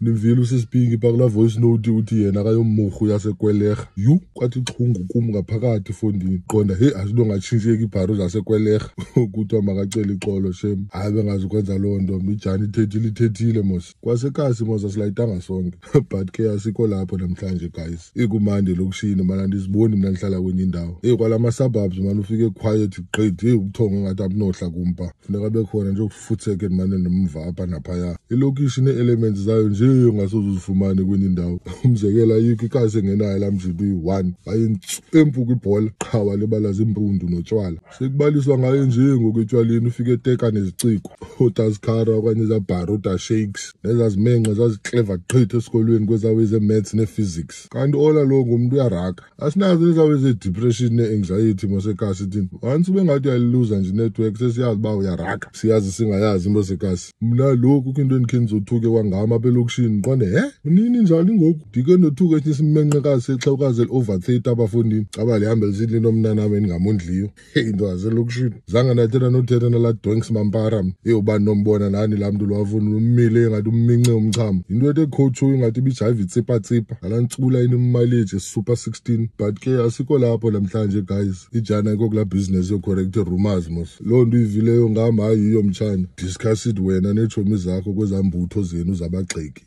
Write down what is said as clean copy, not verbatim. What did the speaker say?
nimvile usisipingi pakula voice note uthi yena akayomurhu yaseKwelerha kwathi xhungu kum ngaphakathi efondini qonda asinto ngatshintsheki ibharu zaseKwelerha kuthiwa makacela ixolo shem hayi bengazi ukwenza loo nto mijani ithethile mos kwasekasi mos asilayitanga sonke but ke asikho lapho namhlanje guys ikumande lokushini mana ndiziboni mina ndihlala kwenye indawo kwala suburbs man ufike quiet gqedi ubuthongo ngathi abunohla kumpa funeka bekhona nje ukufutheke manje nomvapha naphaya ilokishi ne-elements zayo nje ungasoze uzifumane kwenye indawo umzekela ayikho ikasi engenayo lamjidi uyi-1 ayintsempu kwibhola qhawa lebalaza impundu notshwala sekubaliswa ngayo nje ngokwetshwaleni ufike eteka neziciko otaskara okanye zabharo otashakes nezazimenxe zaziclever gqitha esikolweni kwezawo eze-maths ne-physics kanti ola lo ngumuntu uyaraka asinazo nezawo eze-depression ne-anxiety mosekasi thini once bengathi uyaliluza nje network sesiyazi uba uyaraka siyazi singayazi into sekasi mna lokhu kukho into endikhe ndizothuke kwangama apha elokishini qonde unini njani ngoku ndike ndothuke esinye isimenqekazi sexhawukazi eli-over 30 abafundini caba lihambe lisidla into mntanam endingamondliyo into yaselokishini zange ndathetha nothetha nalaa donks mampara ubani nombona nani laa mntu lwafuna ummile engathi ummince umchamo into ethe khotshu ingathi ibijayiva itsipha ngalaa ntsula inemaleji super 16 but ke asikho lapho namhlanje guys ijana ayikho kulaa business yocorrecte rumors mos loo nto uyivileyo ngam hayi yiyo mtshana discuss it wena neetshomi zakho kwezambutho zenu zabagxeki